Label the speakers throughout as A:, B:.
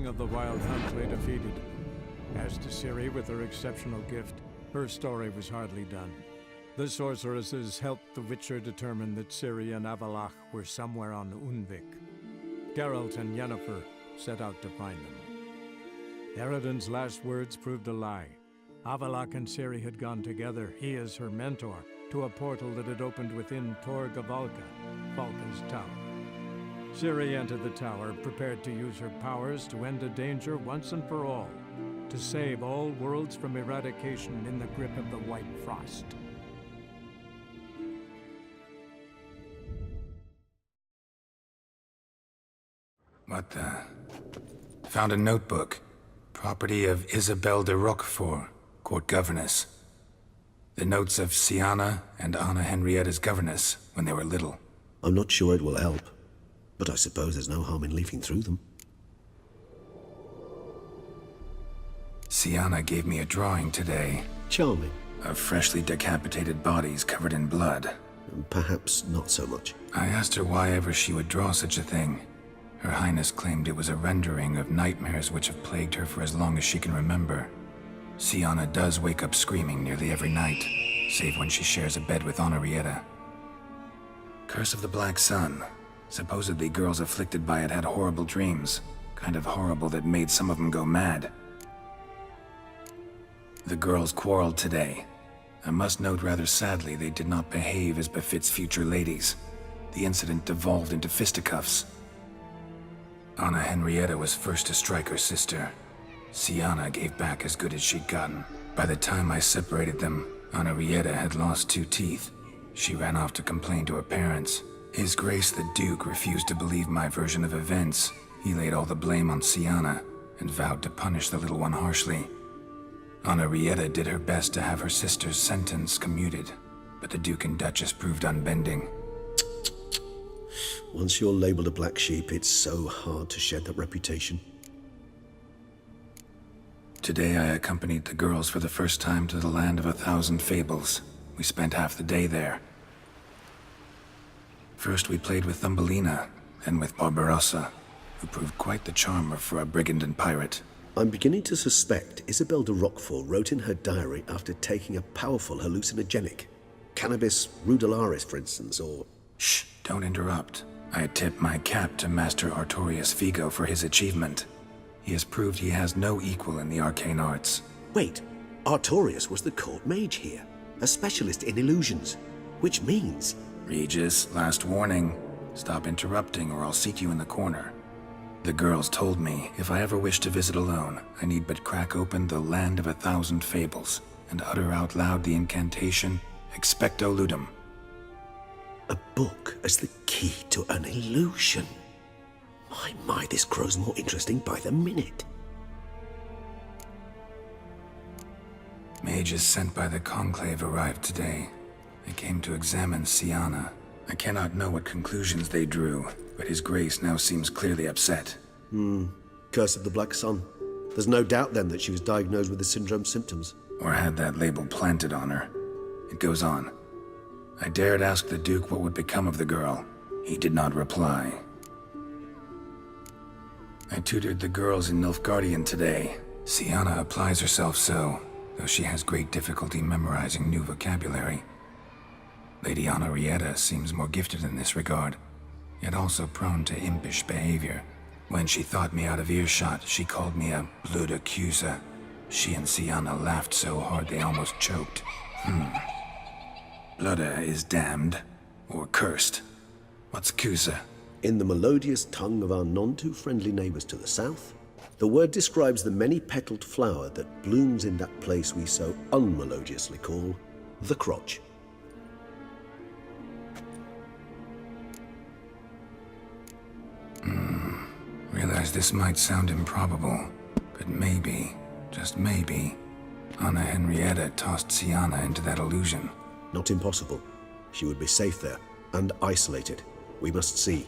A: of the Wild Hunt lay defeated. As to Ciri, with her exceptional gift, her story was hardly done. The sorceresses helped the Witcher determine that Ciri and Avallac'h were somewhere on Unvik. Geralt and Yennefer set out to find them. Eredin's last words proved a lie. Avallac'h and Ciri had gone together, he as her mentor, to a portal that had opened within Tor Gavalka, Valka's tower. Ciri entered the tower, prepared to use her powers to end a danger once and for all, to save all worlds from eradication in the grip of the White Frost.
B: What the... Found a notebook. Property of Isabelle de Roquefort, court governess. The notes of Siana and Anna Henrietta's governess when they were little.
C: I'm not sure it will help, but I suppose there's no harm in leafing through them.
B: Siana gave me a drawing today.
C: Charming.
B: Of freshly decapitated bodies covered in blood.
C: Perhaps not so much.
B: I asked her why ever she would draw such a thing. Her Highness claimed it was a rendering of nightmares which have plagued her for as long as she can remember. Siana does wake up screaming nearly every night, save when she shares a bed with Henrietta. Curse of the Black Sun. Supposedly girls afflicted by it had horrible dreams. Kind of horrible that made some of them go mad. The girls quarreled today. I must note rather sadly they did not behave as befits future ladies. The incident devolved into fisticuffs. Anna Henrietta was first to strike her sister. Siana gave back as good as she'd gotten. By the time I separated them, Henrietta had lost 2 teeth. She ran off to complain to her parents. His Grace the Duke refused to believe my version of events. He laid all the blame on Siana and vowed to punish the little one harshly. Henrietta did her best to have her sister's sentence commuted, but the Duke and Duchess proved unbending.
C: Once you're labeled a black sheep, it's so hard to shed that reputation.
B: Today I accompanied the girls for the first time to the land of 1,000 fables. We spent half the day there. First we played with Thumbelina, then with Barbarossa, who proved quite the charmer for a brigand and pirate.
C: I'm beginning to suspect Isabelle de Roquefort wrote in her diary after taking a powerful hallucinogenic. Cannabis rudelaris, for instance, or...
B: Shh, don't interrupt. I tip my cap to Master Artorius Figo for his achievement. He has proved he has no equal in the arcane arts.
C: Wait, Artorius was the court mage here, a specialist in illusions, which means...
B: Regis, last warning. Stop interrupting or I'll seat you in the corner. The girls told me if I ever wish to visit alone, I need but crack open the land of 1,000 fables and utter out loud the incantation, Expecto Ludum.
C: A book as the key to an illusion. My, this grows more interesting by the minute.
B: Mages sent by the Conclave arrived today. They came to examine Siana. I cannot know what conclusions they drew, but His Grace now seems clearly upset.
C: Curse of the Black Sun. There's no doubt then that she was diagnosed with the syndrome symptoms.
B: Or had that label planted on her. It goes on. I dared ask the Duke what would become of the girl. He did not reply. I tutored the girls in Nilfgaardian today. Siana applies herself so, though she has great difficulty memorizing new vocabulary. Lady Henrietta seems more gifted in this regard, yet also prone to impish behavior. When she thought me out of earshot, she called me a blood accuser. She and Siana laughed so hard they almost choked. Blooda is damned, or cursed. What's Cusa?
C: In the melodious tongue of our none-too-friendly neighbors to the south, the word describes the many-petaled flower that blooms in that place we so unmelodiously call the crotch.
B: Realize this might sound improbable, but maybe, just maybe, Anna Henrietta tossed Siana into that illusion.
C: Not impossible. She would be safe there, and isolated. We must see.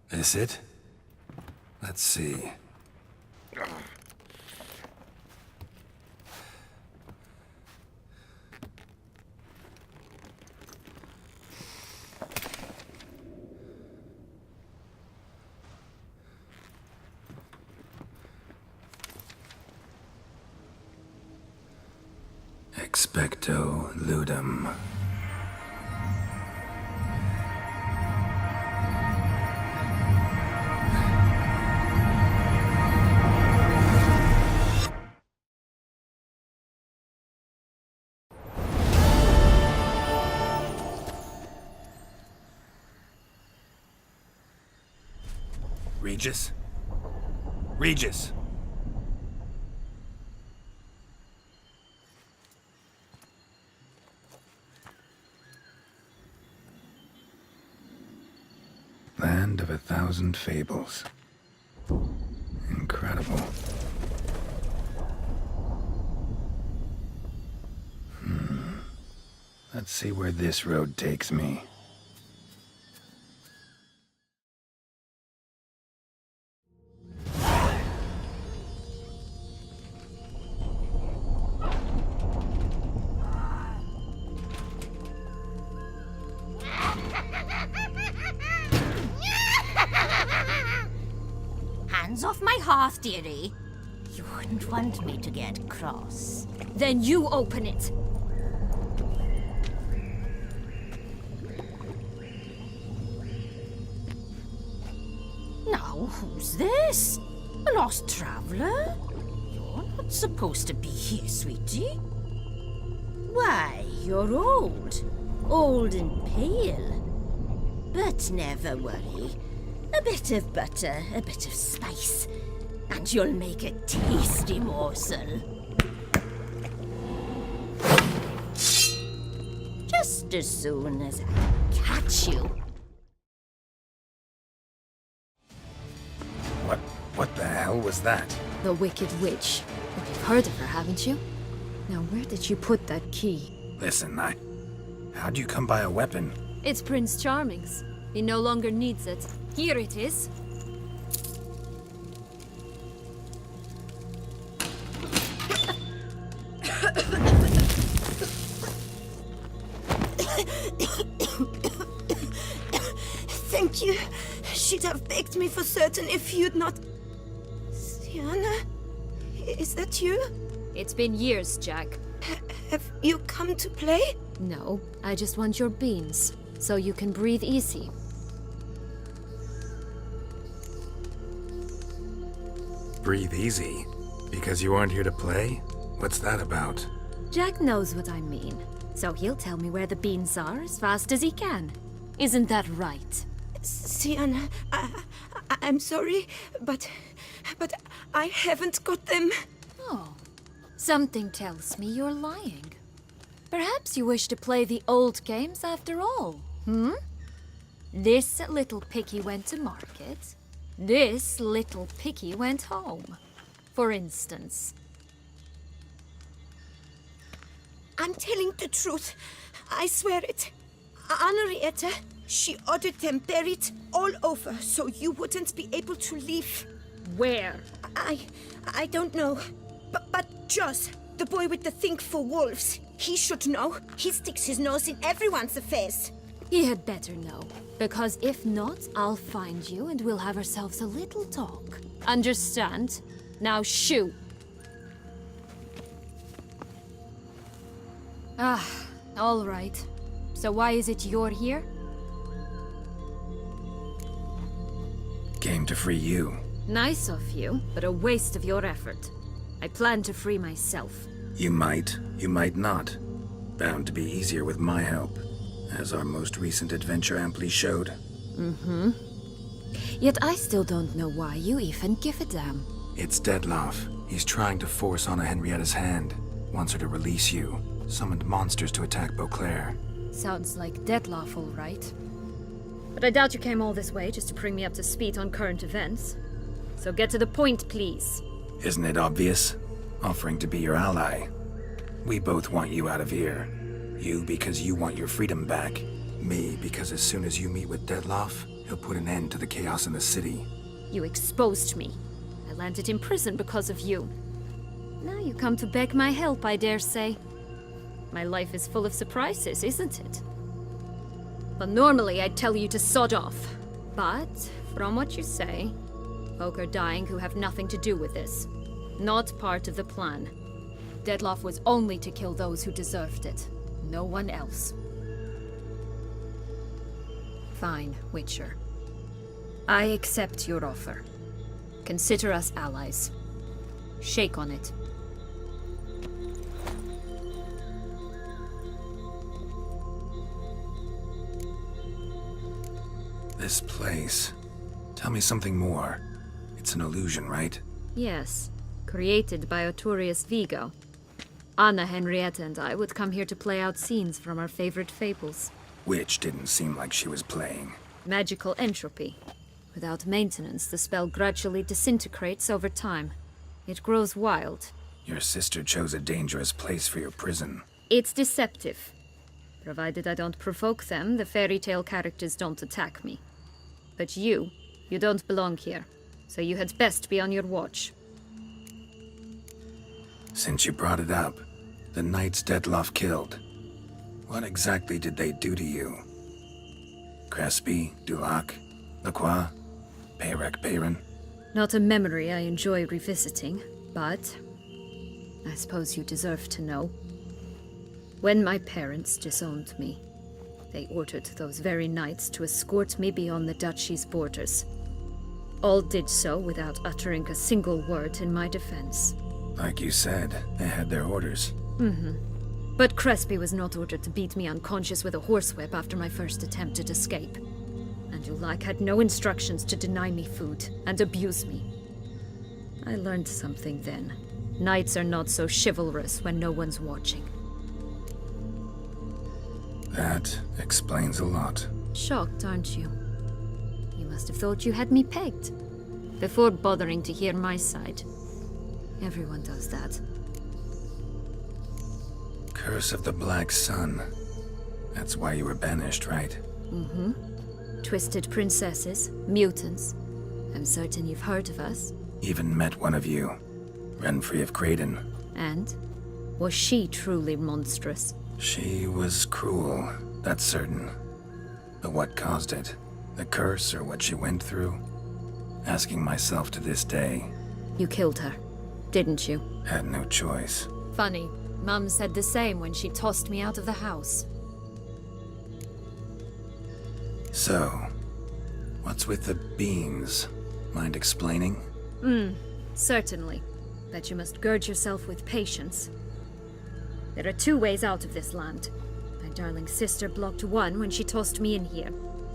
B: This it? Let's see. Expecto ludum. Regis? Regis! Land of 1,000 fables. Incredible. Let's see where this road takes me.
D: Hands off my hearth, dearie. You wouldn't want me to get cross.
E: Then you open it.
D: Now, who's this? A lost traveler? You're not supposed to be here, sweetie. Why, you're old. Old and pale. But never worry. A bit of butter, a bit of spice, and you'll make a tasty morsel. Just as soon as I catch you.
B: What the hell was that?
E: The Wicked Witch. You've heard of her, haven't you? Now, where did you put that key?
B: Listen, how'd you come by a weapon?
E: It's Prince Charming's. He no longer needs it. Here it is.
F: Thank you. She'd have begged me for certain if you'd not... Sienna? Is that you?
E: It's been years, Jack.
F: Have you come to play?
E: No, I just want your beans, so you can breathe easy.
B: Breathe easy? Because you aren't here to play? What's that about?
E: Jack knows what I mean, so he'll tell me where the beans are as fast as he can. Isn't that right?
F: Sienna, I'm sorry, but I haven't got them.
E: Oh, something tells me you're lying. Perhaps you wish to play the old games after all, hmm? This little piggy went to market. This little piggy went home, for instance.
F: I'm telling the truth. I swear it. Henrietta, she ordered them buried all over so you wouldn't be able to leave.
E: Where?
F: I don't know. But Joss, the boy with the thing for wolves, he should know. He sticks his nose in everyone's affairs.
E: He had better know, because if not, I'll find you and we'll have ourselves a little talk. Understand? Now shoo! Ah, all right. So why is it you're here?
B: Came to free you.
E: Nice of you, but a waste of your effort. I plan to free myself.
B: You might not. Bound to be easier with my help, as our most recent adventure amply showed.
E: Mm-hmm. Yet I still don't know why you even give a damn.
B: It's Detloff. He's trying to force Anna Henrietta's hand. Wants her to release you. Summoned monsters to attack Beauclair.
E: Sounds like Detloff, all right. But I doubt you came all this way just to bring me up to speed on current events. So get to the point, please.
B: Isn't it obvious? Offering to be your ally. We both want you out of here. You because you want your freedom back. Me because as soon as you meet with Detloff, he'll put an end to the chaos in the city.
E: You exposed me. I landed in prison because of you. Now you come to beg my help, I dare say. My life is full of surprises, isn't it? But normally I'd tell you to sod off. But, from what you say, folk are dying who have nothing to do with this. Not part of the plan. Dettlaff was only to kill those who deserved it. No one else. Fine, Witcher. I accept your offer. Consider us allies. Shake on it.
B: This place. Tell me something more. It's an illusion, right?
E: Yes. Created by Arturius Vigo. Anna, Henrietta, and I would come here to play out scenes from our favorite fables.
B: Which didn't seem like she was playing.
E: Magical entropy. Without maintenance, the spell gradually disintegrates over time. It grows wild.
B: Your sister chose a dangerous place for your prison.
E: It's deceptive. Provided I don't provoke them, the fairy tale characters don't attack me. But you don't belong here, so you had best be on your watch.
B: Since you brought it up, the knights Dettlaff killed. What exactly did they do to you? Crespi, Dulac, Lacroix, Peyrac Peyran?
E: Not a memory I enjoy revisiting, but I suppose you deserve to know. When my parents disowned me, they ordered those very knights to escort me beyond the duchy's borders. All did so without uttering a single word in my defense.
B: Like you said, they had their orders.
E: But Crespi was not ordered to beat me unconscious with a horsewhip after my first attempt at escape. And Dulac had no instructions to deny me food and abuse me. I learned something then. Knights are not so chivalrous when no one's watching.
B: That explains a lot.
E: Shocked, aren't you? You must have thought you had me pegged. Before bothering to hear my side. Everyone does that.
B: Curse of the Black Sun. That's why you were banished, right?
E: Twisted princesses, mutants. I'm certain you've heard of us.
B: Even met one of you. Renfrey of Craden.
E: And? Was she truly monstrous?
B: She was cruel, that's certain. But what caused it? The curse or what she went through? Asking myself to this day.
E: You killed her, didn't you?
B: Had no choice.
E: Funny. Mum said the same when she tossed me out of the house.
B: So, what's with the beans? Mind explaining?
E: Certainly. But you must gird yourself with patience. There are two ways out of this land. My darling sister blocked one when she tossed me in here.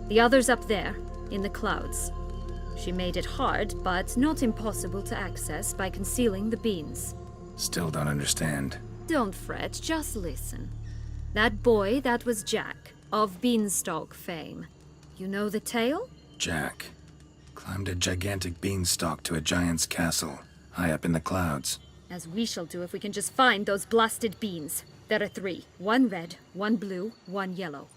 E: The other's up there, in the clouds. She made it hard, but not impossible to access by concealing the beans.
B: Still don't understand.
E: Don't fret, just listen. That boy, that was Jack, of Beanstalk fame. You know the tale?
B: Jack climbed a gigantic beanstalk to a giant's castle, high up in the clouds.
E: As we shall do if we can just find those blasted beans. There are 3. 1 red, 1 blue, 1 yellow.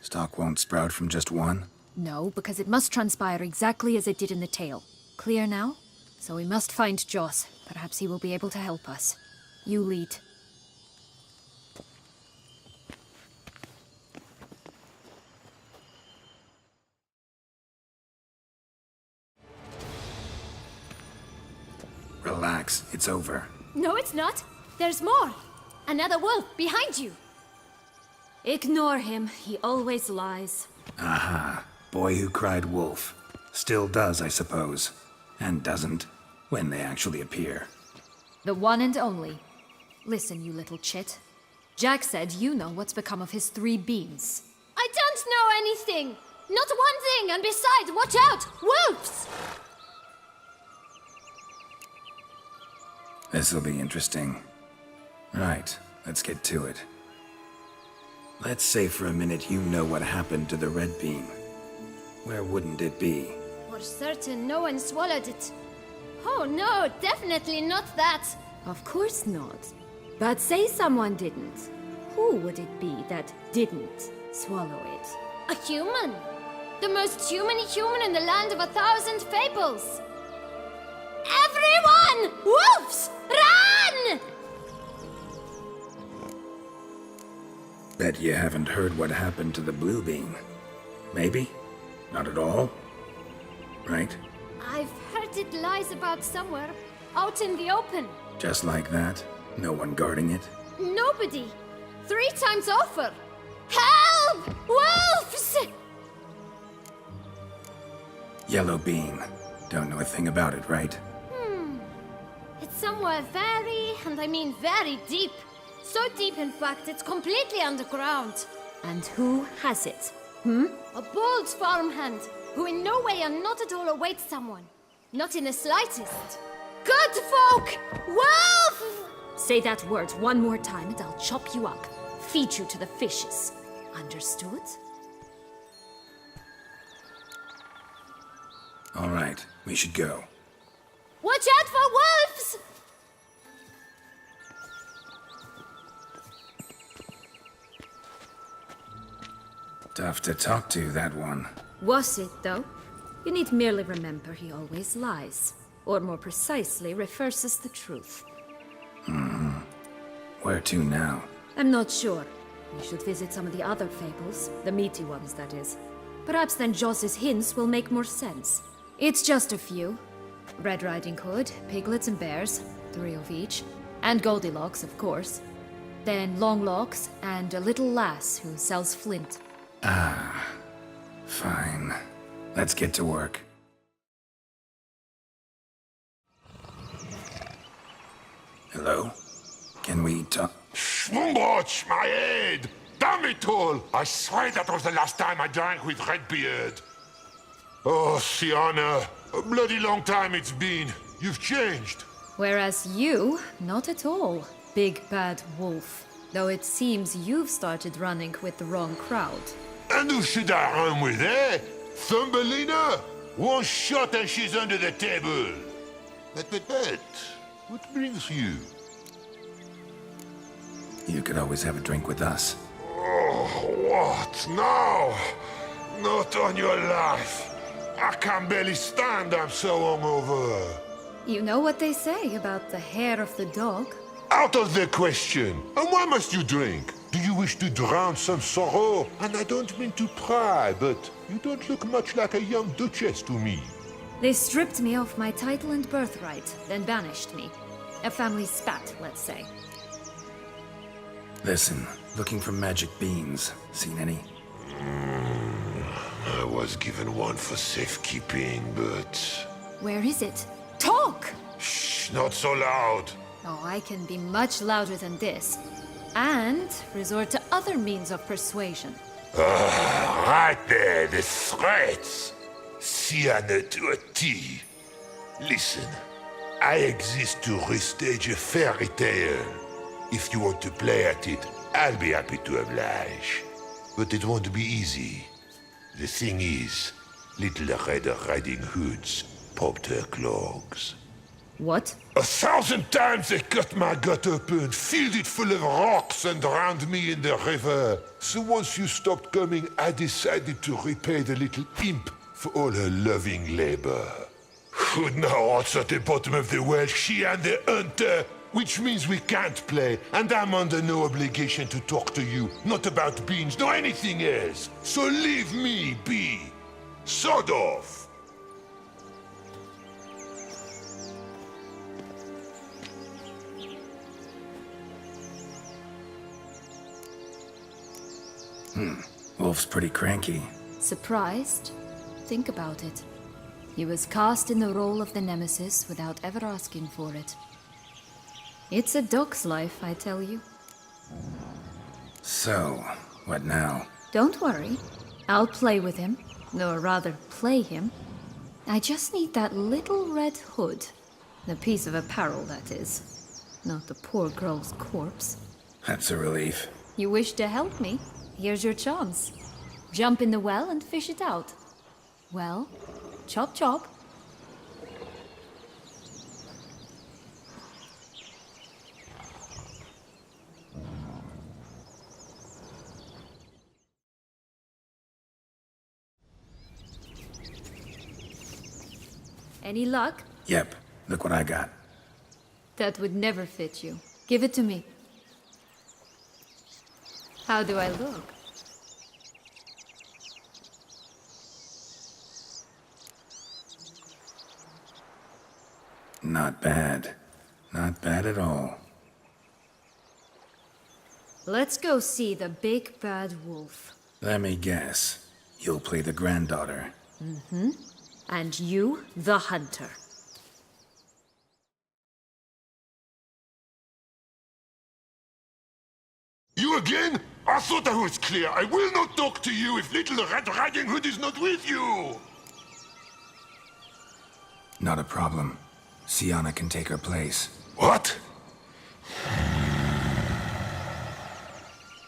B: Stalk won't sprout from just one?
E: No, because it must transpire exactly as it did in the tale. Clear now? So we must find Joss. Perhaps he will be able to help us. You lead.
B: Relax, it's over.
G: No, it's not. There's more. Another wolf behind you.
E: Ignore him. He always lies.
B: Aha. Boy who cried wolf. Still does, I suppose. And doesn't, when they actually appear.
E: The one and only. Listen, you little chit. Jack said you know what's become of his 3 beans.
G: I don't know anything. Not one thing, and besides, watch out! Wolves!
B: This'll be interesting. Right, let's get to it. Let's say for a minute you know what happened to the red bean. Where wouldn't it be?
G: For certain, no one swallowed it. Oh no, definitely not that.
E: Of course not. But say someone didn't. Who would it be that didn't swallow it?
G: A human. The most human in the land of 1,000 fables. Everyone! Wolves! Run!
B: Bet you haven't heard what happened to the blue bean. Maybe? Not at all? Right?
G: I've heard it lies about somewhere, out in the open.
B: Just like that? No one guarding it?
G: Nobody. 3 times over. Help! Wolves!
B: Yellow bean. Don't know a thing about it, right?
G: It's somewhere very, and I mean very deep. So deep, in fact, it's completely underground.
E: And who has it?
G: A bold farmhand, who in no way and not at all awaits someone. Not in the slightest. Good folk! Wolf!
E: Say that word one more time and I'll chop you up. Feed you to the fishes. Understood?
B: All right, we should go.
G: Watch out for wolves!
B: Tough to talk to, that one.
E: Was it, though? You need merely remember he always lies. Or more precisely, reverses the truth.
B: Where to now?
E: I'm not sure. We should visit some of the other fables. The meaty ones, that is. Perhaps then Joss's hints will make more sense. It's just a few. Red Riding Hood, piglets and bears, 3 of each. And Goldilocks, of course. Then Longlocks, and a little lass who sells flint.
B: Fine. Let's get to work. Hello? Can we talk?
H: Watch my head! Damn it all! I swear that was the last time I drank with Redbeard. Oh, Sienna, a bloody long time it's been. You've changed.
E: Whereas you, not at all, big bad wolf. Though it seems you've started running with the wrong crowd.
H: And who should I run with, eh? Thumbelina? One shot and she's under the table. But, what brings you?
B: You could always have a drink with us.
H: Oh, what now? Not on your life. I can barely stand, I'm so hungover.
E: You know what they say about the hair of the dog?
H: Out of the question. And why must you drink? Do you wish to drown some sorrow? And I don't mean to pry, but you don't look much like a young duchess to me.
E: They stripped me of my title and birthright, then banished me. A family spat, let's say.
B: Listen, looking for magic beans. Seen any?
H: I was given one for safekeeping, but...
E: Where is it? Talk!
H: Shh, not so loud.
E: Oh, I can be much louder than this. And resort to other means of persuasion.
H: Right there, the threats. Sienna to a T. Listen, I exist to restage a fairy tale. If you want to play at it, I'll be happy to oblige. But it won't be easy. The thing is, little Red Riding Hoods popped her clogs.
E: What?
H: 1,000 times they cut my gut open, filled it full of rocks and drowned me in the river. So once you stopped coming, I decided to repay the little imp for all her loving labor. Who'd know what's at the bottom of the well? She and the hunter, which means we can't play, and I'm under no obligation to talk to you, not about beans, nor anything else. So leave me be. Sod off.
B: Wolf's pretty cranky.
E: Surprised? Think about it. He was cast in the role of the nemesis without ever asking for it. It's a dog's life, I tell you.
B: So, what now?
E: Don't worry. I'll play with him. Or rather, play him. I just need that little red hood. The piece of apparel, that is. Not the poor girl's corpse.
B: That's a relief.
E: You wish to help me? Here's your chance. Jump in the well and fish it out. Well, chop chop. Any luck?
B: Yep, look what I got.
E: That would never fit you. Give it to me. How do I look?
B: Not bad. Not bad at all.
E: Let's go see the big bad wolf.
B: Let me guess. You'll play the granddaughter.
E: And you, the hunter.
H: You again? I thought I was clear. I will not talk to you if little Red Riding Hood is not with you!
B: Not a problem. Sienna can take her place.
H: What?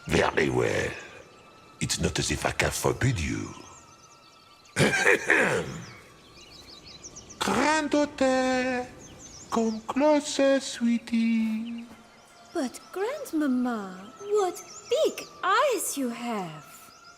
H: Very well. It's not as if I can forbid you. Granddaughter, come closer, sweetie.
F: But, Grandmama, what big eyes you have!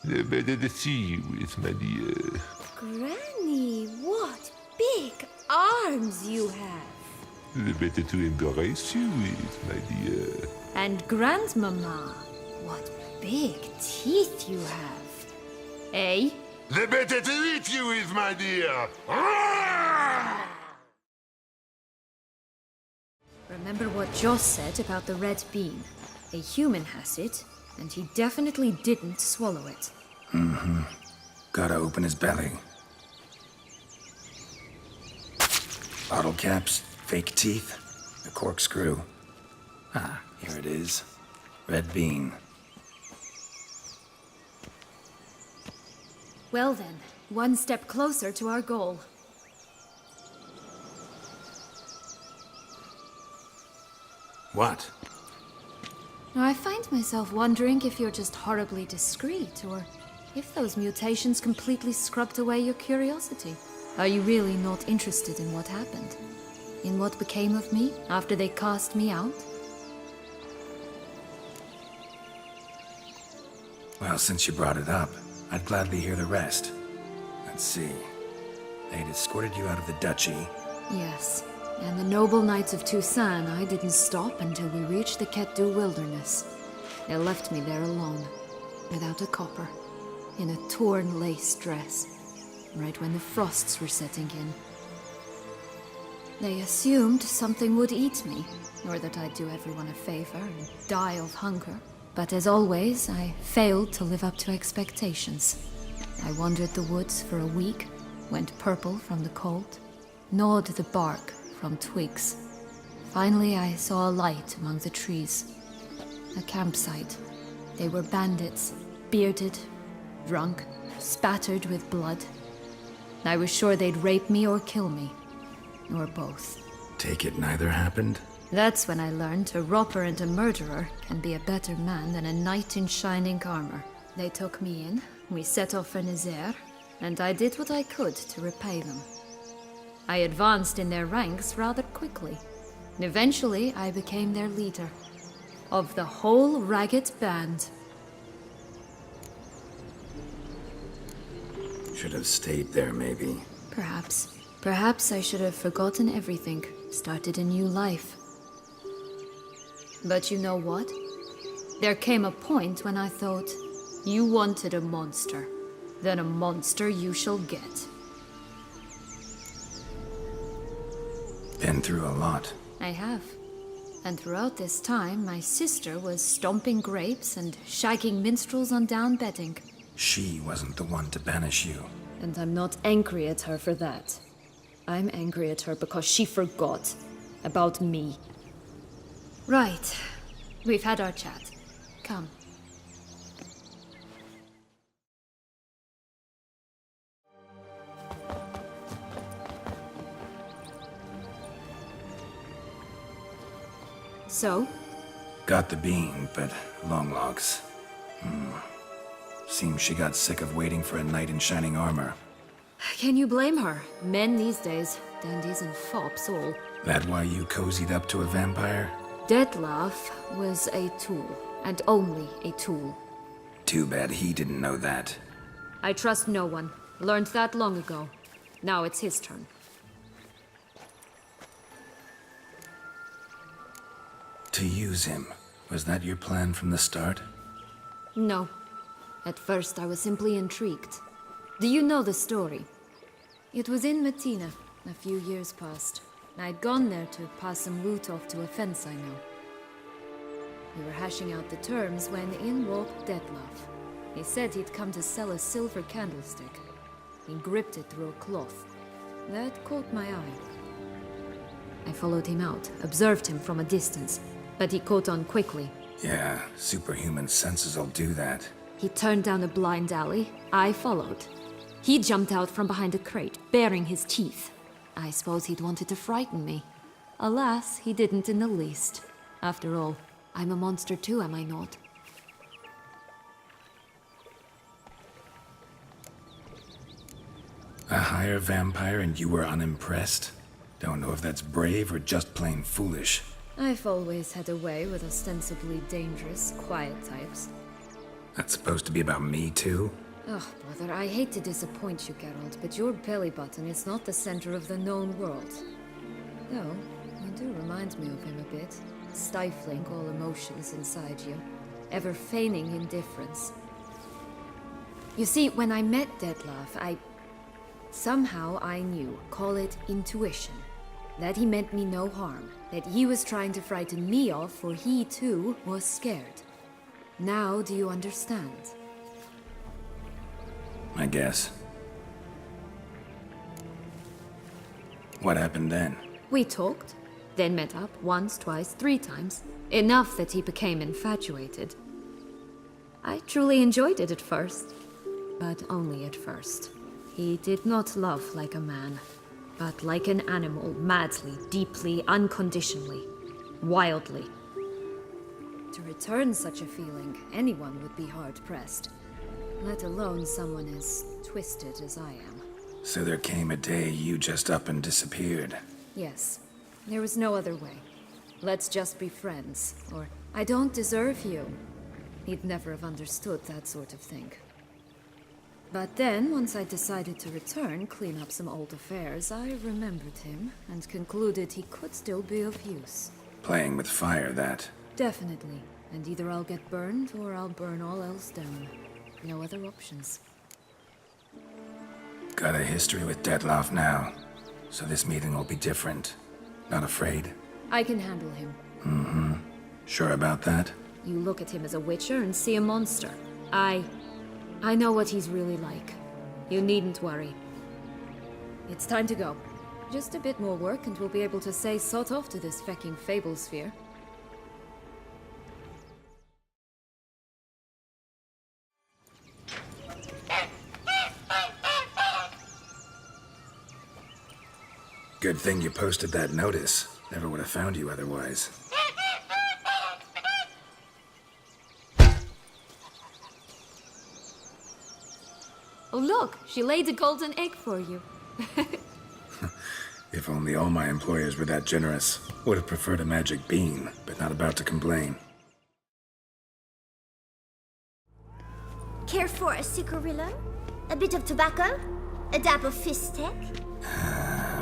H: The better to see you with, my dear.
F: Granny, what big arms you have!
H: The better to embrace you with, my dear.
E: And Grandmama, what big teeth you have. Eh?
H: The better to eat you with, my dear.
E: Remember what Joss said about the red bean. A human has it, and he definitely didn't swallow it.
B: Gotta open his belly. Bottle caps, fake teeth, a corkscrew. Ah, here it is. Red bean.
E: Well then, one step closer to our goal.
B: What?
E: I find myself wondering if you're just horribly discreet, or if those mutations completely scrubbed away your curiosity. Are you really not interested in what happened? In what became of me after they cast me out?
B: Well, since you brought it up, I'd gladly hear the rest. Let's see. They'd escorted you out of the duchy.
E: Yes, and the noble knights of Toussaint, I didn't stop until we reached the Ketdu wilderness. They left me there alone, without a copper, in a torn lace dress, right when the frosts were setting in. They assumed something would eat me, or that I'd do everyone a favor and die of hunger. But as always, I failed to live up to expectations. I wandered the woods for a week, went purple from the cold, gnawed the bark from twigs. Finally, I saw a light among the trees. A campsite. They were bandits, bearded, drunk, spattered with blood. I was sure they'd rape me or kill me, or both.
B: Take it neither happened?
E: That's when I learned a robber and a murderer can be a better man than a knight in shining armor. They took me in, we set off for Nazaire, and I did what I could to repay them. I advanced in their ranks rather quickly. Eventually, I became their leader. Of the whole ragged band.
B: Should have stayed there, maybe.
E: Perhaps. Perhaps I should have forgotten everything, started a new life. But you know what? There came a point when I thought, you wanted a monster. Then a monster you shall get.
B: Been through a lot.
E: I have. And throughout this time, my sister was stomping grapes and shagging minstrels on down bedding.
B: She wasn't the one to banish you.
E: And I'm not angry at her for that. I'm angry at her because she forgot about me. Right. We've had our chat. Come. So?
B: Got the bean, but long logs. Seems she got sick of waiting for a knight in shining armor.
E: Can you blame her? Men these days, dandies and fops all.
B: That why you cozied up to a vampire?
E: Detlef was a tool, and only a tool.
B: Too bad he didn't know that.
E: I trust no one. Learned that long ago. Now it's his turn.
B: To use him. Was that your plan from the start?
E: No. At first I was simply intrigued. Do you know the story? It was in Matina, a few years past. I'd gone there to pass some loot off to a fence I know. We were hashing out the terms when in walked Detlef. He said he'd come to sell a silver candlestick. He gripped it through a cloth. That caught my eye. I followed him out, observed him from a distance, but he caught on quickly.
B: Yeah, superhuman senses will do that.
E: He turned down a blind alley. I followed. He jumped out from behind a crate, baring his teeth. I suppose he'd wanted to frighten me. Alas, he didn't in the least. After all, I'm a monster too, am I not?
B: A higher vampire and you were unimpressed? Don't know if that's brave or just plain foolish.
E: I've always had a way with ostensibly dangerous, quiet types.
B: That's supposed to be about me too?
E: Ugh, brother, I hate to disappoint you, Geralt, but your belly button is not the center of the known world. Though, you do remind me of him a bit. Stifling all emotions inside you. Ever feigning indifference. You see, when I met Detlef, somehow I knew, call it intuition, that he meant me no harm, that he was trying to frighten me off, for he too was scared. Now do you understand?
B: I guess. What happened then?
E: We talked, then met up once, twice, 3 times. Enough that he became infatuated. I truly enjoyed it at first, but only at first. He did not love like a man, but like an animal, madly, deeply, unconditionally, wildly. To return such a feeling, anyone would be hard-pressed, let alone someone as twisted as I am.
B: So there came a day you just up and disappeared.
E: Yes, there was no other way. Let's just be friends, or I don't deserve you. He'd never have understood that sort of thing. But then, once I decided to return, clean up some old affairs, I remembered him and concluded he could still be of use.
B: Playing with fire, that.
E: Definitely. And either I'll get burned or I'll burn all else down. No other options.
B: Got a history with Detlef now, so this meeting will be different. Not afraid?
E: I can handle him.
B: Mm-hmm. Sure about that?
E: You look at him as a witcher and see a monster. I know what he's really like. You needn't worry. It's time to go. Just a bit more work and we'll be able to say sod off to this fecking fable sphere.
B: Good thing you posted that notice. Never would have found you otherwise.
E: Oh look, she laid a golden egg for you.
B: If only all my employers were that generous. Would have preferred a magic bean, but not about to complain.
F: Care for a cigarillo? A bit of tobacco? A dab of fistek?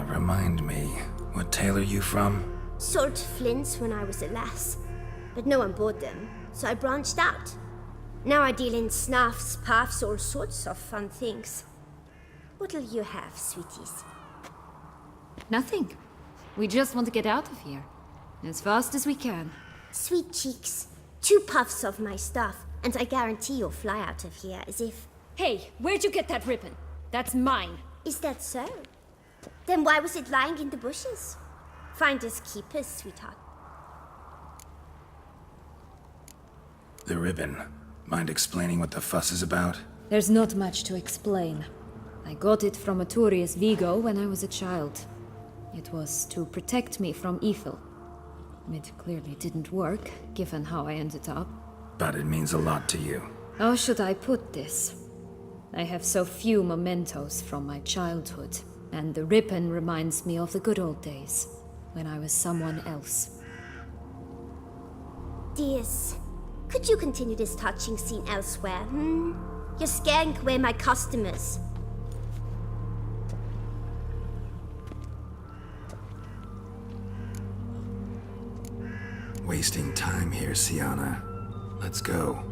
B: Remind me, what tale are you from?
F: Sold flints when I was a lass, but no one bought them, so I branched out. Now I deal in snuffs, puffs, all sorts of fun things. What'll you have, sweeties?
E: Nothing. We just want to get out of here. As fast as we can.
F: Sweet cheeks. 2 puffs of my stuff, and I guarantee you'll fly out of here as if...
G: Hey, where'd you get that ribbon? That's mine.
F: Is that so? Then why was it lying in the bushes? Finders keepers, sweetheart.
B: The ribbon. Mind explaining what the fuss is about?
E: There's not much to explain. I got it from Aturius Vigo when I was a child. It was to protect me from evil. It clearly didn't work, given how I ended up.
B: But it means a lot to you.
E: How should I put this? I have so few mementos from my childhood, and the ribbon reminds me of the good old days, when I was someone else.
F: Dears, could you continue this touching scene elsewhere, You're scaring away my customers.
B: Wasting time here, Sienna. Let's go.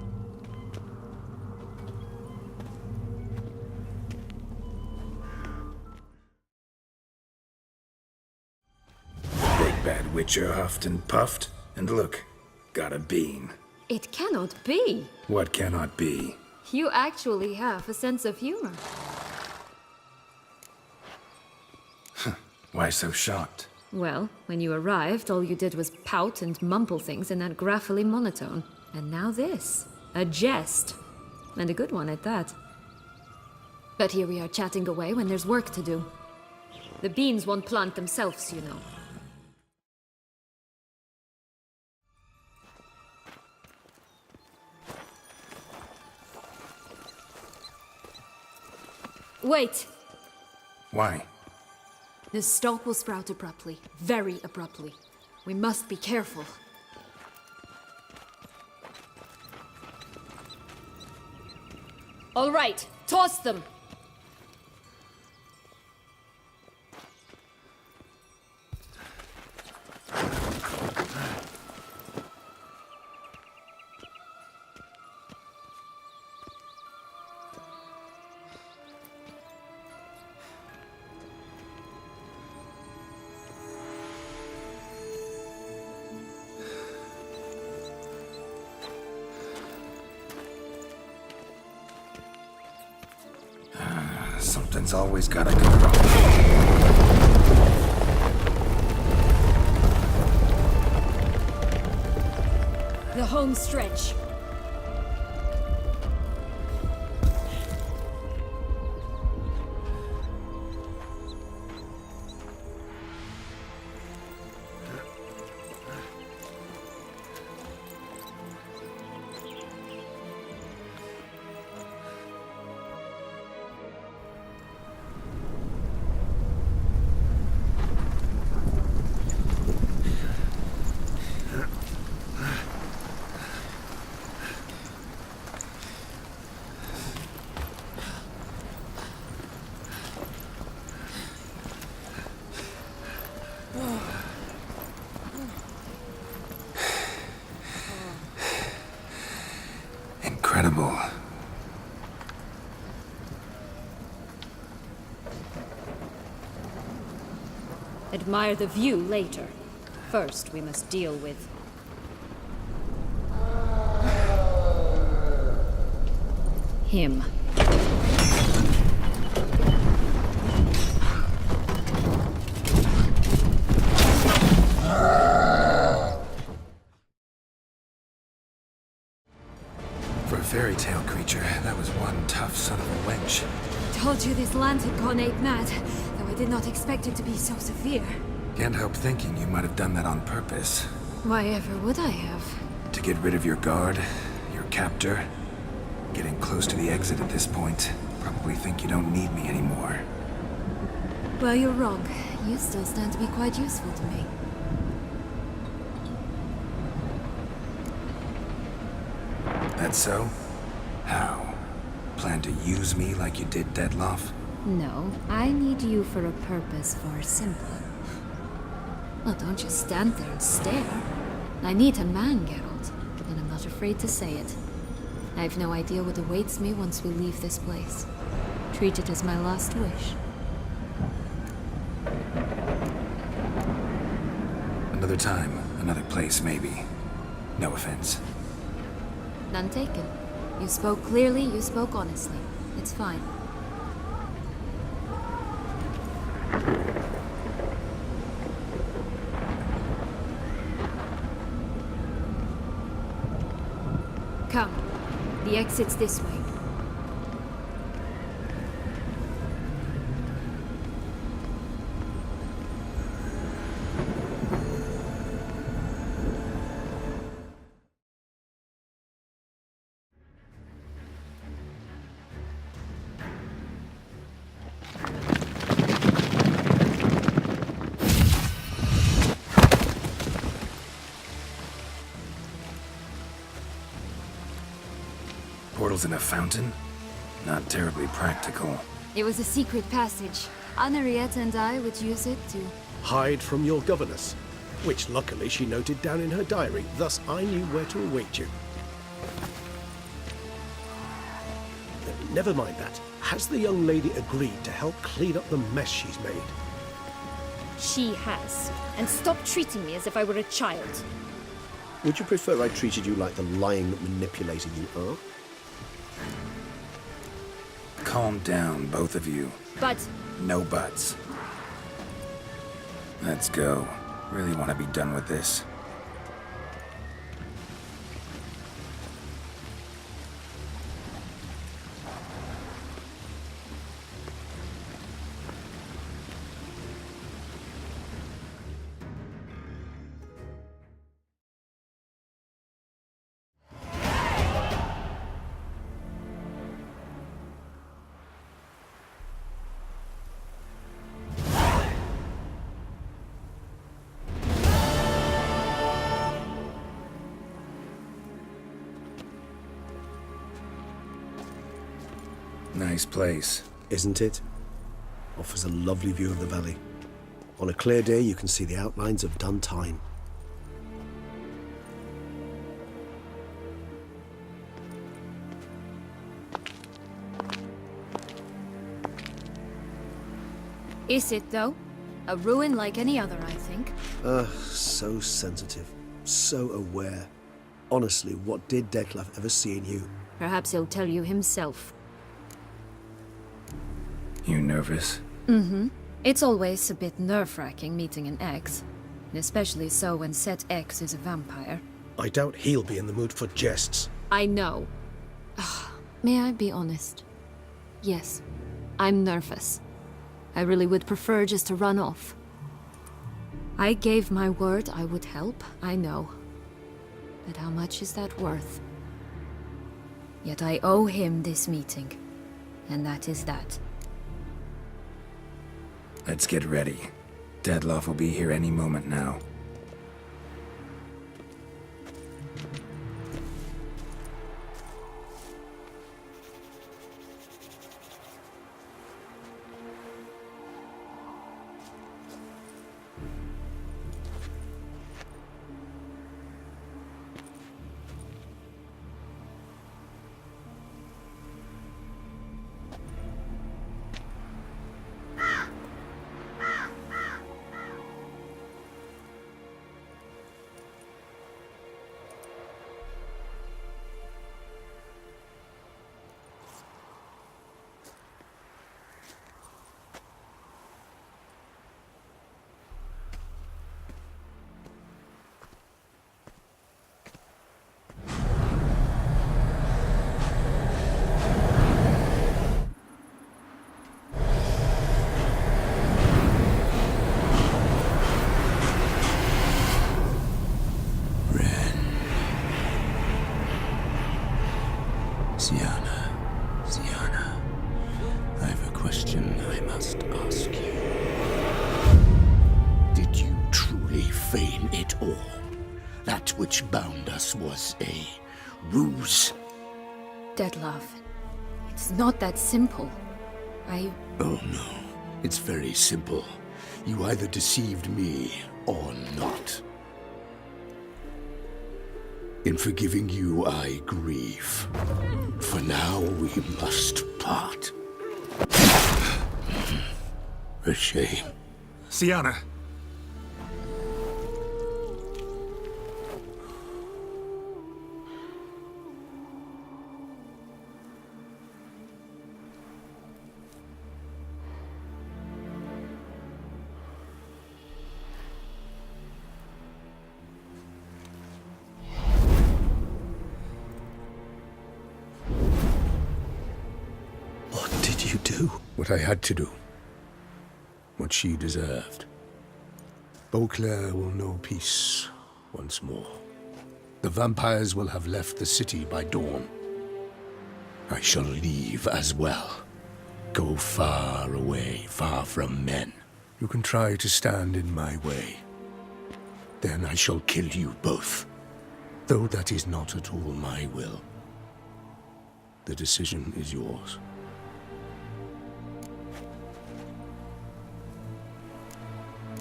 B: Big bad witcher huffed and puffed, and look, Got a bean.
E: It cannot be.
B: What cannot be?
E: You actually have a sense of humor.
B: Why so shocked?
E: Well, when you arrived, all you did was pout and mumble things in that graphily monotone. And now this. A jest. And a good one at that. But here we are chatting away when there's work to do. The beans won't plant themselves, you know. Wait!
B: Why?
E: The stalk will sprout abruptly. Very abruptly. We must be careful. All right, toss them!
B: Something's always gotta go wrong.
E: The home stretch.
B: Incredible.
E: Admire the view later. First, we must deal with... him.
B: For a fairy tale creature, that was one tough son of a wench.
E: Told you this land had gone ape mad, though I did not expect it to be so severe.
B: Can't help thinking you might have done that on purpose.
E: Why ever would I have?
B: To get rid of your guard, your captor. Getting close to the exit at this point. Probably think you don't need me anymore.
E: Well, you're wrong. You still stand to be quite useful to me.
B: That so? How? Plan to use me like you did Deadloff?
E: No, I need you for a purpose far simpler. Well, don't just stand there and stare. I need a man, Geralt, and I'm not afraid to say it. I have no idea what awaits me once we leave this place. Treat it as my last wish.
B: Another time, another place, maybe. No offense.
E: None taken. You spoke clearly, you spoke honestly. It's fine. Come. The exit's this way.
B: Portals in a fountain? Not terribly practical.
E: It was a secret passage. Henriette and I would use it to...
C: Hide from your governess, which luckily she noted down in her diary, thus I knew where to await you. Never mind that. Has the young lady agreed to help clean up the mess she's made?
G: She has. And stop treating me as if I were a child.
C: Would you prefer I treated you like the lying manipulator you are?
B: Calm down, both of you.
E: But
B: No buts. Let's go. Really want to be done with this. Nice place.
C: Isn't it? Offers a lovely view of the valley. On a clear day, you can see the outlines of done time.
E: is it, though? A ruin like any other, I think.
C: So sensitive. So aware. Honestly, what did Detlef ever see in you?
E: Perhaps he'll tell you himself.
B: You nervous?
E: Mm-hmm. It's always a bit nerve-wracking meeting an ex. Especially so when said ex is a vampire.
C: I doubt he'll be in the mood for jests.
E: I know. May I be honest? Yes, I'm nervous. I really would prefer just to run off. I gave my word I would help, I know. But how much is that worth? Yet I owe him this meeting. And that is that.
B: Let's get ready. Deadloff will be here any moment now.
I: Ziana, I have a question I must ask you. Did you truly feign it all? That which bound us was a ruse?
E: Detlef, it's not that simple.
I: Oh no, it's very simple. You either deceived me or not. In forgiving you, I grieve. For now, we must part. A shame.
B: Sienna!
I: What I had to do. What she deserved. Beauclair will know peace once more. The vampires will have left the city by dawn. I shall leave as well. Go far away, far from men. You can try to stand in my way. Then I shall kill you both. Though that is not at all my will. The decision is yours.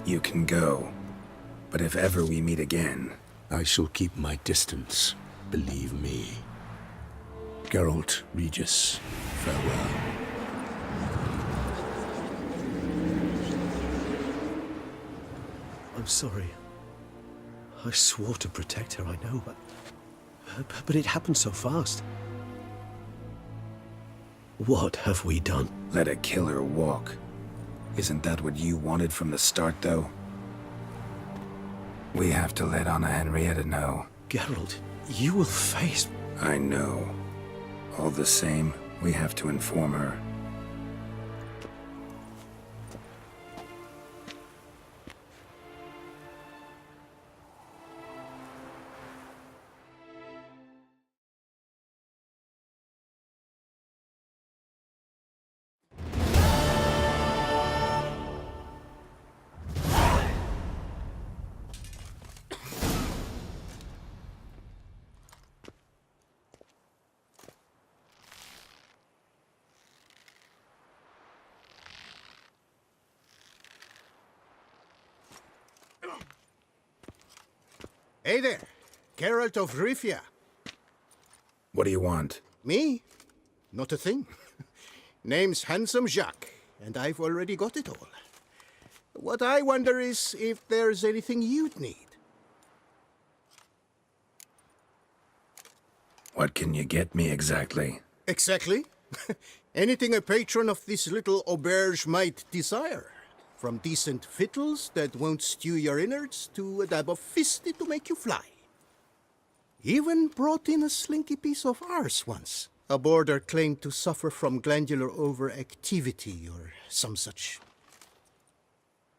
B: You can go. But if ever we meet again...
I: I shall keep my distance, believe me. Geralt, Regis, farewell.
C: I'm sorry. I swore to protect her, I know, but it happened so fast. What have we done?
B: Let a killer walk. Isn't that what you wanted from the start, though? We have to let Anna Henrietta know.
C: Geralt, you will face...
B: I know. All the same, we have to inform her.
J: Hey there, Geralt of Rivia.
B: What do you want?
J: Me? Not a thing. Name's Handsome Jacques, and I've already got it all. What I wonder is if there's anything you'd need.
B: What can you get me exactly?
J: Exactly. Anything a patron of this little auberge might desire. From decent victuals that won't stew your innards to a dab of fisty to make you fly. Even brought in a slinky piece of arse once. A boarder claimed to suffer from glandular overactivity or some such.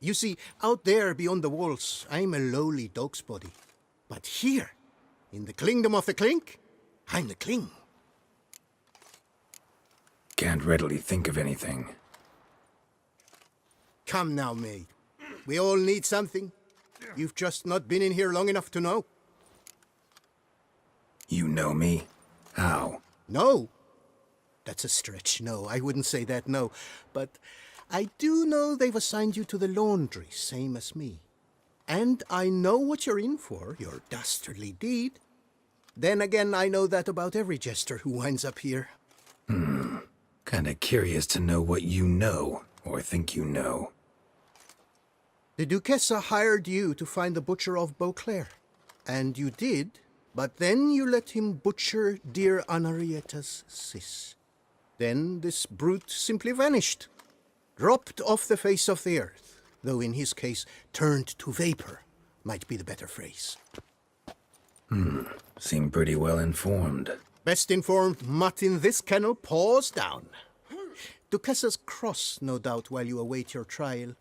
J: You see, out there beyond the walls, I'm a lowly dog's body. But here, in the klingdom of the clink, I'm the cling.
B: Can't readily think of anything.
J: Come now, mate. We all need something. You've just not been in here long enough to know.
B: You know me? How?
J: No. That's a stretch. No, I wouldn't say that, no. But I do know they've assigned you to the laundry, same as me. And I know what you're in for, your dastardly deed. Then again, I know that about every jester who winds up here.
B: Kinda curious to know what you know, or think you know.
J: The Duchessa hired you to find the butcher of Beauclair. And you did, but then you let him butcher dear Anarietta's sis. Then this brute simply vanished. Dropped off the face of the earth, though in his case, turned to vapor, might be the better phrase.
B: Seem pretty well informed.
J: Best informed mutt in this kennel, paws down. Duchessa's cross, no doubt, while you await your trial,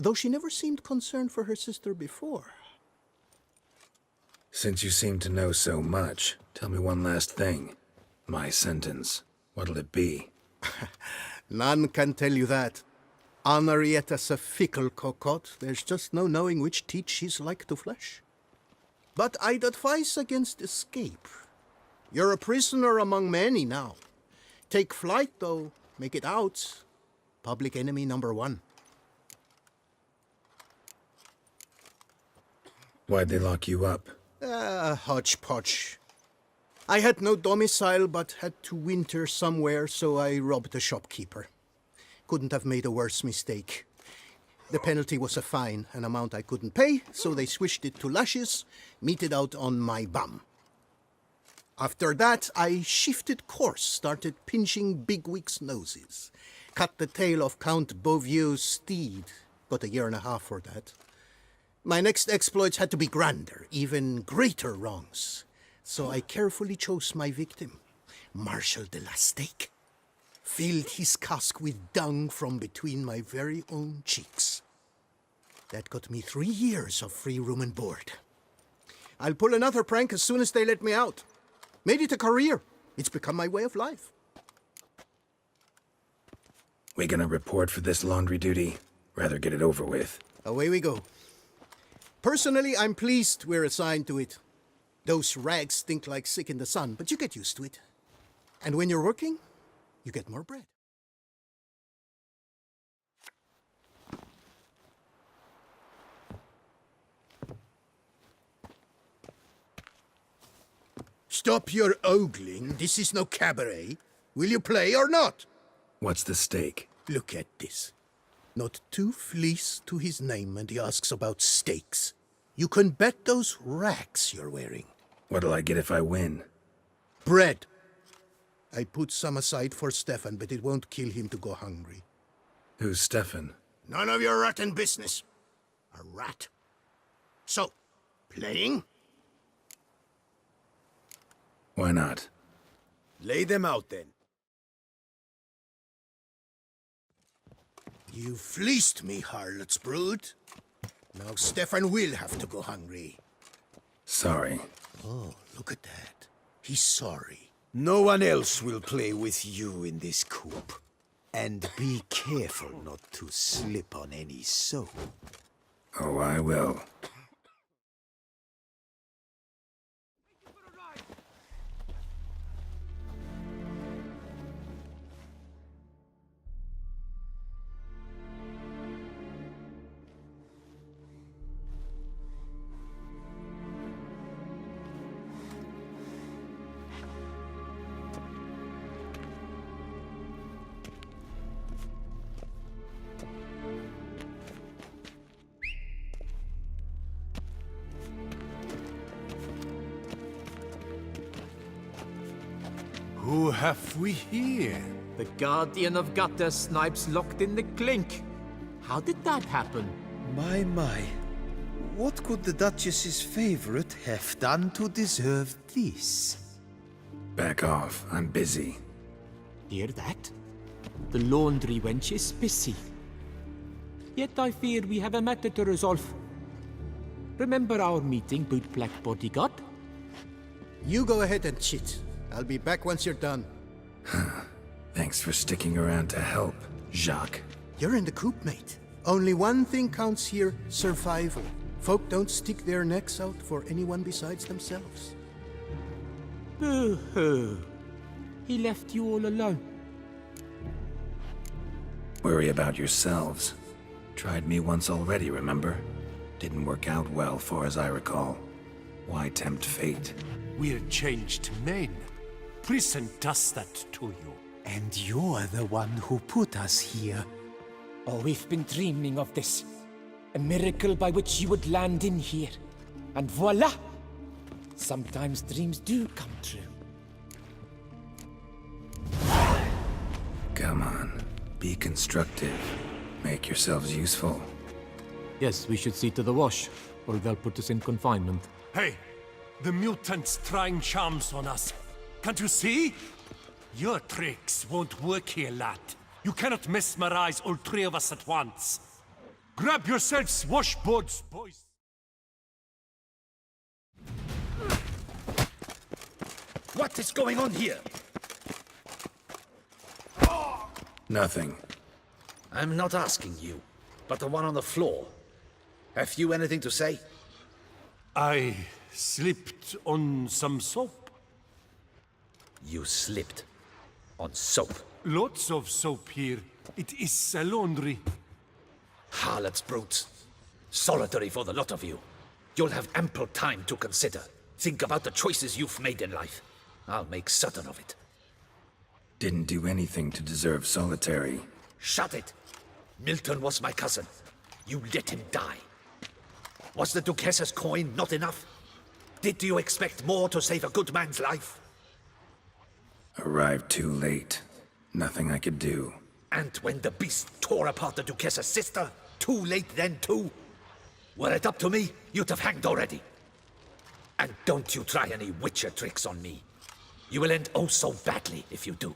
J: though she never seemed concerned for her sister before.
B: Since you seem to know so much, tell me one last thing. My sentence. What'll it be?
J: None can tell you that. Anarietta's a fickle cocotte. There's just no knowing which teat she's like to flesh. But I'd advise against escape. You're a prisoner among many now. Take flight, though. Make it out. Public enemy number one.
B: Why'd they lock you up?
J: Hodgepodge. I had no domicile, but had to winter somewhere, so I robbed a shopkeeper. Couldn't have made a worse mistake. The penalty was a fine, an amount I couldn't pay, so they switched it to lashes, meted out on my bum. After that, I shifted course, started pinching bigwigs' noses. Cut the tail of Count Beauvieux's steed. Got 1.5 years for that. My next exploits had to be grander, even greater wrongs. So I carefully chose my victim, Marshal de la Stake. Filled his cask with dung from between my very own cheeks. That got me 3 years of free room and board. I'll pull another prank as soon as they let me out. Made it a career. It's become my way of life.
B: We gonna report for this laundry duty? Rather get it over with.
J: Away we go. Personally, I'm pleased we're assigned to it. Those rags stink like sick in the sun, but you get used to it. And when you're working, you get more bread. Stop your ogling. This is no cabaret. Will you play or not?
B: What's the stake?
J: Look at this. Not 2 fleas to his name, and he asks about stakes. You can bet those racks you're wearing.
B: What'll I get if I win?
J: Bread. I put some aside for Stefan, but it won't kill him to go hungry.
B: Who's Stefan?
J: None of your rotten business. A rat. So, playing?
B: Why not?
K: Lay them out then.
J: You fleeced me, harlot's brood. Now Stefan will have to go hungry.
B: Sorry.
J: Oh, look at that. He's sorry.
K: No one else will play with you in this coop. And be careful not to slip on any soap.
B: Oh, I will.
L: Who have we here?
M: The Guardian of Gutter Snipes locked in the clink. How did that happen?
K: My. What could the Duchess's favorite have done to deserve this?
B: Back off. I'm busy.
M: Hear that? The laundry wench is busy. Yet I fear we have a matter to resolve. Remember our meeting, boot-black bodyguard?
J: You go ahead and chit. I'll be back once you're done.
B: Thanks for sticking around to help, Jacques.
J: You're in the coop, mate. Only one thing counts here, survival. Folk don't stick their necks out for anyone besides themselves.
M: Boo-hoo. He left you all alone.
B: Worry about yourselves. Tried me once already, remember? Didn't work out well, far as I recall. Why tempt fate?
L: We're changed men. Prison does that to you.
K: And you're the one who put us here.
M: Oh, we've been dreaming of this. A miracle by which you would land in here. And voila! Sometimes dreams do come true.
B: Come on. Be constructive. Make yourselves useful.
M: Yes, we should see to the wash, or they'll put us in confinement.
L: Hey! The mutant's trying charms on us. Can't you see? Your tricks won't work here, lad. You cannot mesmerize all three of us at once. Grab yourselves washboards, boys.
K: What is going on here?
B: Nothing.
K: I'm not asking you, but the one on the floor. Have you anything to say?
L: I slipped on some soap.
K: You slipped on soap.
L: Lots of soap here. It is a laundry.
K: Harlots, brutes. Solitary for the lot of you. You'll have ample time to consider. Think about the choices you've made in life. I'll make certain of it.
B: Didn't do anything to deserve solitary.
K: Shut it! Milton was my cousin. You let him die. Was the Duchess's coin not enough? Did you expect more to save a good man's life?
B: Arrived too late. Nothing I could do.
K: And when the beast tore apart the Duchess's sister, too late then too? Were it up to me, you'd have hanged already. And don't you try any witcher tricks on me. You will end oh so badly if you do.